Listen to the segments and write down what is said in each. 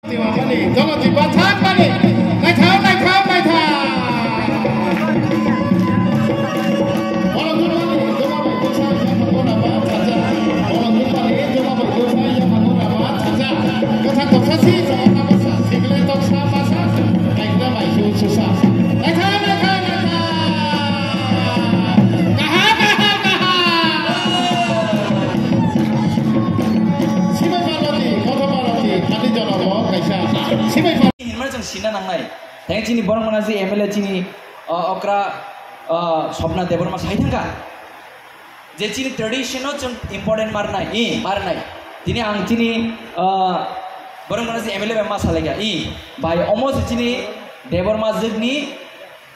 Jangan dibacakan balik. Naik tahap. Orang tu balik, jangan berdosa yang mengguna baca. Orang tu balik, jangan berdosa yang mengguna baca. Kata doksasi, jangan dosa. Segala dosa masa, naik dah maju susah. Naik tahap. Sina nangai, thank you ni borong mana si MLA cini okra sopna debar mas hai thangka. Je cini traditional cun important marnai, Tini ang cini borong mana si MLA mas halega, by almost cini debar mas ni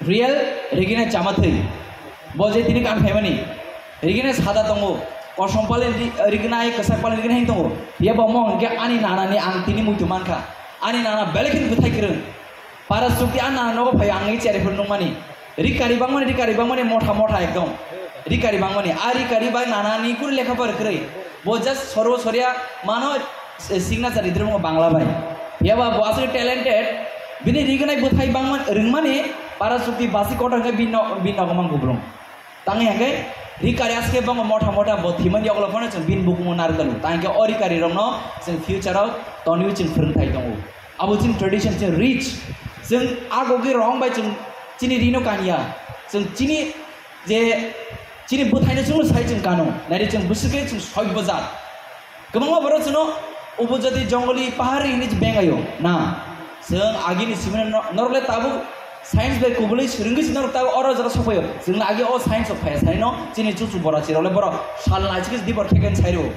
real regina chamathi. Boje tini kan family, regina sada tongo. Or sompale regina ay kasak pale regina hing tongo. Dia bomong ke ani nana ni ang tini muy tuman ka. Ani nana balikin butai kiren. Para sukti ana nogo payang cari pernung mani. Rikari bang mani motha ekdom. Rikari bang mani. Rikari bang nana ni kur lekha par kere. Bojas sorwo soria mano signature idrum ko bangla bai. Ya ba boasri talented. Bini riganai butai bang man ring mani para sukti basi kota ke bin komang gubrong. Tangi hangke rikari aske bang motha botiman ya kalau phone bin buku monar kalu. Tangi ke ori kari rongno sen future out tonu cin front thai tongo. Abu cin tradition cin rich. Sen agogi rong bai cini rino kania. Sen cini butai na cun sai cin kano. Nari cin busike cin soi bazar. Kemang baru cuno ubu jadi jongoli pahari ini bengayo. Nah, sen agi ni simen norle tabu science bai kubuli seringi sinor tabu orang jara sopayo. Sen agi o science of fire sai no cini cucu bora cirole bora sal najkis di bor keken sairo.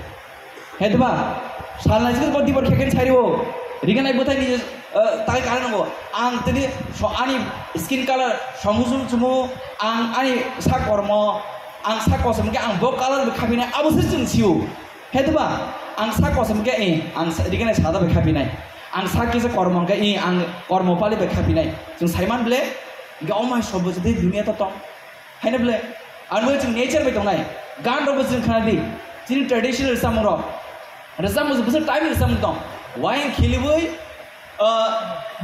Hedba sal najkis bor di bor keken sairo. Riganai butai ni takai karan go ang tadi so ani skin color samusum sumu ang ani sak kormo ang sak kosem ke ang bo color bekhabina abu sejeng siu hedba ang sak kosem ke ang riganai sada bekhabina ang sak kise kormo ke ang kormo pali bekhabina jeng saiman ble ga omai sobo jedi dunia to tong haine ble anu jeng nature be tongnai gan ro jeng khanadi jini traditional samro resam busur time resam tong wine khiliboi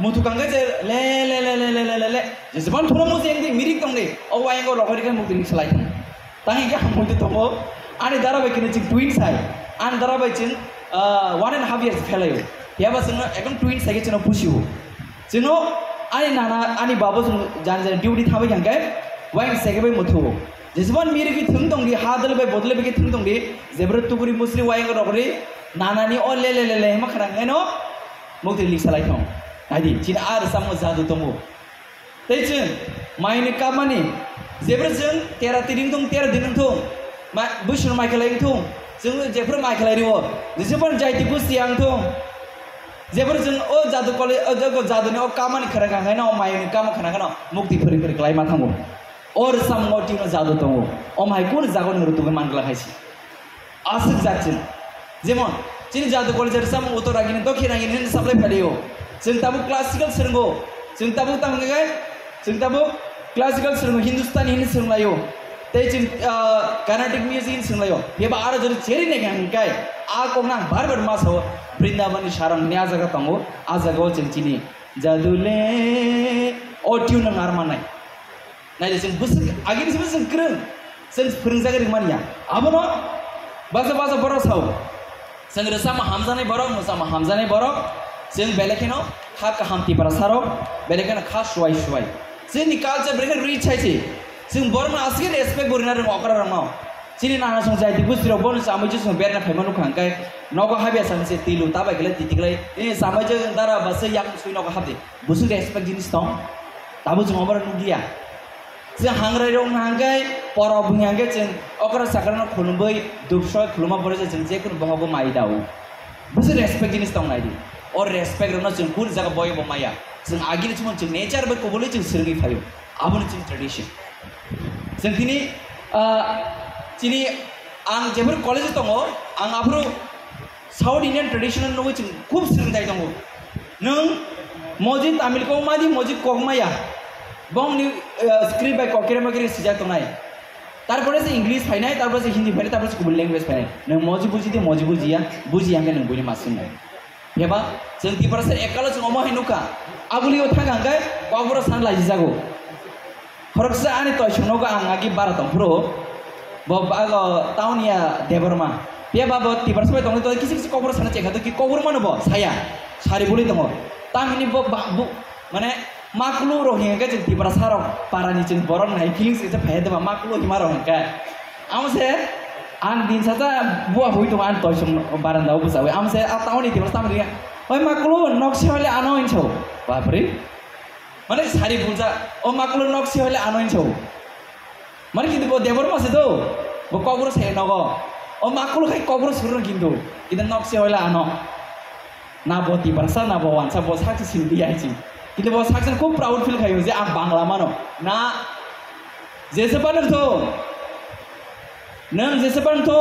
mutu kangga je le jeseban thura mo jeng mirik tong de o wine go lokori kan mutu ni selai tangi ga mutu tongo ani dara bai kini twin sai an dara bai chin 1.5 years phelayo ya ba sing ekam twin sai ke chino pusiu chino ani nana ani babo jan duty thabai yang kai wine sai ke bai mutu jeseban mirik ki thung tong di hadal bai bodle bai ki thung tong di zebrat tukuri musli wine go lokori nana ni o le ma kharang eno mukti li salai thong adi chin ar samu jadu tomo techen maine kamani zebra jeng tera tiring thong tera dinung thong ma bushur mai khalai thong jeng jefra mai khalai riwo jeseban jaiti busiang thong zebra jeng o jadu kole o jago jadu ni o kamani kharang ngai no maine kam kharang no mukti phuri klai ma thango or sammo tino jadu tomo o mai kun jago ni rutu mangla khaisi asik jachin jemon cini jadu kole jer sam utor agini dokhin agini hen sablai phaliyo jeng tabu classical serenggo jeng tabu tamgai jeng tabu classical serenggo hindustani hen serenglayo tei jeng carnatic music hen serenglayo ye ba ara jori cheri ne gang kai a kongna bar maso brindavan sarang ne ajaga tango ajaga jeng cini jadule o tune ngarmanai nai jeng bus agini jeng kreng jeng phringjaga ringmania abono baza borosau jeng resama hamzane borok jeng belekeno hak hamti para sarok belekeno kha suai jeng ni culture breken rich chaichi jeng borma asge respect borina rong okra rong chini nana song jai dibus ro bon samai ju song berna phemanu khangkai nogo habia sanse tilu tabai gele titiglai samai ju dara base yang sui nogo habde busu respect jinis tong tabu jong obor nugia jeng hangrai rong hangkai poro bungangge jeng okra sakarana khulumbai dubsoi khuluma bore jeng jekun bohogo mai dau busu respect jinis tong naidi or respect rong jeng kun jaga boy bo maya jeng agini chumon jeng nature ba kobole jeng sergi phayo abun jeng tradition jeng tini chini ang jebur college tongo ang abru South Indian traditional no jeng khub sergi dai tongo nung moji tamil ko madi moji kogmaya bong ni script by kokere magere sija tongai তারপরে সে English পাই নাই তারপরে সে হিন্দি পাই তারপরে সে কোন language পাই নাই নং মজি বুঝি দিয়া বুঝি আমি নং বইনি মাসিন নাই बेबा जों तिब्रासा एकाल जों अमा हिनुका आगुलियाव थांगांगाय कबरा सान लाजि जागौ खरकसा आनि तय संनोगा आं आगि बारा दंफ्रो बागो टाउनिया देबरमा बेबाबो तिब्रासा बाय दंनो किसि किसि कबरा सान चेखादो कि कबरमा नबो साया सारि बुलि दङ तामिनि माने माकुलु रोहिंगा जों तिब्रासा रं पारानि जों बरन नाय फिलिंस इसे फायदबा माकुलु हिमा रोहिंगा आमसे आं दिन साजा बुआ हुई तो आन तय सं बारान्दाव बुसावे आमसे आ टाउनि तिब्रासा तामिनि ओइ माकुलु नक्सि हले आनो इनछौ बापरे माने सारि बुजा ओ माकुलु नक्सि हले आनो इनछौ माने किन्तु बो देबरमा से दो बो कबरो से नगो ओ माकुलु खाय कबरो सुरु किन्तु नक्सि हले आनो ना बो तिब्रासा ना बो वानसा बो साक्सि सिन्दी आइछि किन्तु बो साक्सन खूब प्राउड फिल खायो जे आं बांला मानो ना जेसेबां नों जेसेबां तो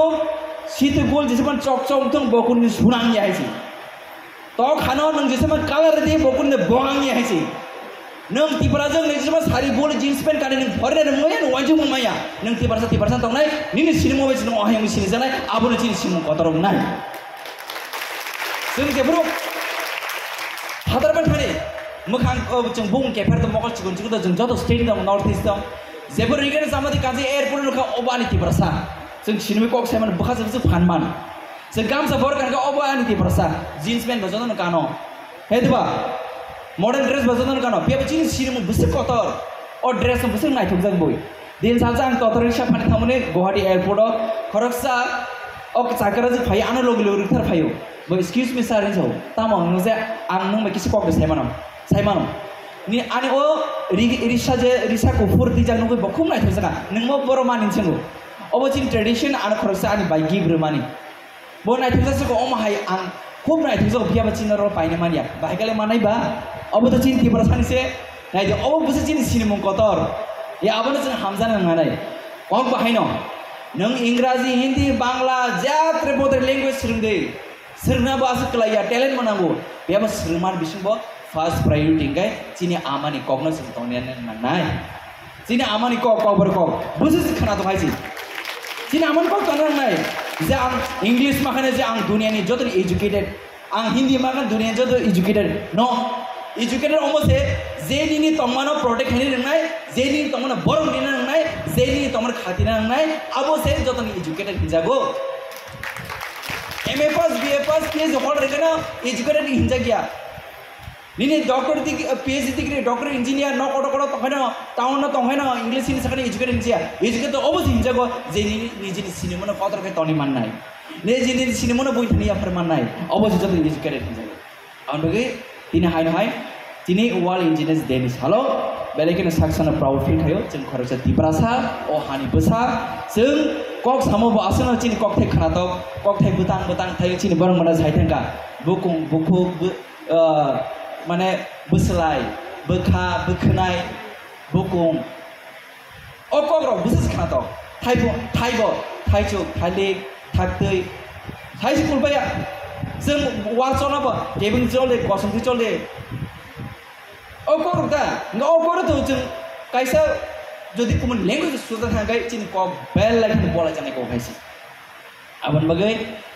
सीट गोल जेसेबां चक चक तो बकुन सुनांगि आइछि तो खानो नों जेसेबां कालार दे बकुन बंगांगि आइछि नों तिब्राजों नों जेसेबां सारि बल जीन्स पेन्ट गाने नों फरे नों मोया नों वाइजों माया नों तिब्रासा दंनाय निनि सिनेमा बायदि नों अहायं सिनि जानाय आबोनो सिनि सिमु कतरं नाय जों जेब्रो हादरबान थानि मोखां जों बुं केफेर दं मकल चिकन चिकन जों जत स्टेट दं नॉर्थ ईस्ट दं जेबो रिगेन जामादि काजे एयरपोर्ट लखा अबानि तिब्रासा जों सिनेमा कक सायमान बखा जोबसो फानमान जों गामसा बर कानका अबानि तिब्रासा जीन्स पेन्ट बजन कानो हेदबा मॉडर्न ड्रेस बजन कानो बेबचिन सिनेमा बसे कतर ओ ड्रेस बसे नायथुक जां बय दिन सालजा आं ततर रिक्शा फानि थामने गुवाहाटी एयरपोर्ट खरकसा ओ चाकरा जो फाय आनो लोग लोग रिथार फायो बो एक्सक्यूज मी सर इनसो तामा नों जे आं नों किसी कक सायमानो नि आनि ओ रिक्शा जे रिक्शा को फुरति जां नुगै बखुम नायथुक जागा नों बर मानि छंगो अबचिन ट्रेडिशन आनो खरकसा आनि बाय गिब्र मानि बो नायथुक जासो ओ माहाय आं खूब नायथुक जागो पियाबा चिनर पाइने मानिया बायगाले मानायबा अब तो चिन तिब्रासा से नायदो अब बुसे चिन सिनेमा कतर या आबनो जों हामजानो नानाय कक बाहायनो नों इंराजी हिंदी बांला जात्रे बोदर लैंग्वेज सोलोंदे सोलोंनाबो आसो कलाया टैलेंट मोनांगौ बेबो सोलोंमान बिसिंबो फर्स्ट प्रायोरिटी गाय चिनि आमानि ककनो जों तंनियानो नानाय चिनि आमानि कबर कक बुसे खाना तो हायसि चिनि आमानि कक तंनाय जे आं इंग्लिश माखाने जे आं दुनियानि जतन एजुकेटेड आं हिंदी माखाने दुनियानि जतन एजुकेटेड नो एजुकेटेड अमसे जेनिनि तंमानो प्रोटेक्ट हेनि रोंनाय जेनिनि तंमानो बरं दिना रोंनाय जेनिनि तंमानो खातिना रोंनाय आबो से जतन एजुकेटेड हिजागो एमए पास बीए पास पीएचडी होल्डर रेगना एजुकेटेड हिंजा गया निनि डॉक्टर दि पीएचडी डिग्री डॉक्टर इंजीनियर न कोड कोड तखनो टाउन न तखनो इंग्लिश नि सखाने एजुकेटेड हिंजा एजुकेटेड अबो हिंजागो जेनिनि निजिनि सिनेमानो कतर के तनि माननाय ने जेनिनि सिनेमानो बयथनिया फोरमाननाय अबो जतन एजुकेटेड हिंजागो आंबोगे दिनै हाय दिनै वाल इंजिनियार्स डे नि सालो बेलेकेनो साक्सन प्राउड फिल थायो जों खरसा तिब्रासा अ हानि बोसा जों कक सामबो आसनो चिनि ककथाय खानात ककथाय बुतां थायो चिनि बरं मना साइथांका बुकुं बुखु माने बोसलाय बोखा बोखनाय बुकुं अ ककरो बुसस खानात थाइबो थाइचु थालिक थाक्तै थाइसि कुलबाया जों वाचनाबो गेबिं चले कसंथि चले ओ करदा न ओ करतो जों कायसा जदि कुमन लैंग्वेज सुजा थांगाय चिनि क बेल लाइक बोला जाने को खायसि आबन बगै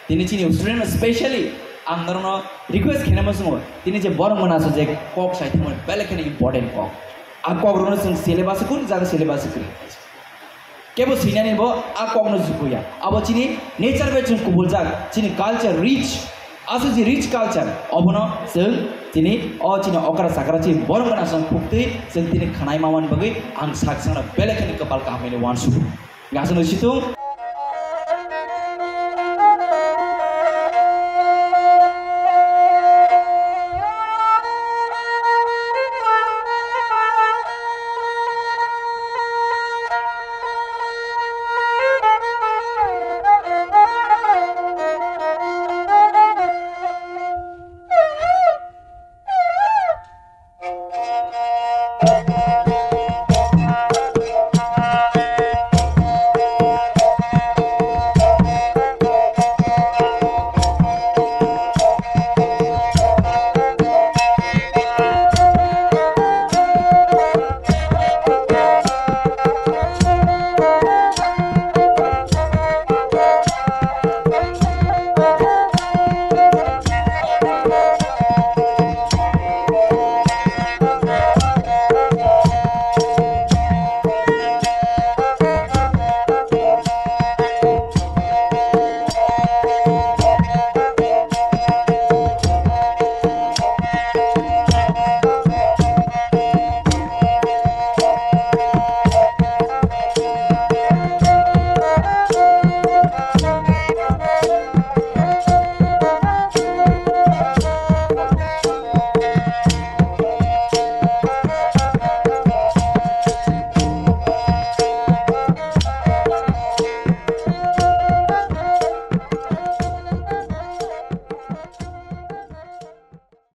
दिनै चिनि स्टुडेन्ट स्पेशली आं नरनो रिक्वेस्ट खेनामा सङो दिनै जे बर मनासो जे कक साइथमन बेल खेने इम्पोर्टेन्ट कक आ कक रनो जों सिलेबास कुन जागा सिलेबास क्रि केबो सिनानि बो आ ककनो जुकुया अब चिनि नेचर बे जों कुबुल जा चिनि कल्चर रिच आसो जे रिच कल्चर अबनो जों दिनै चिनि अकरा साकरा चिनि बर मनासो फुक्ति जों दिनै खानाय मावन बगै आं साकसंना बेल खेने कपाल कामेले वानसु गासनो सितु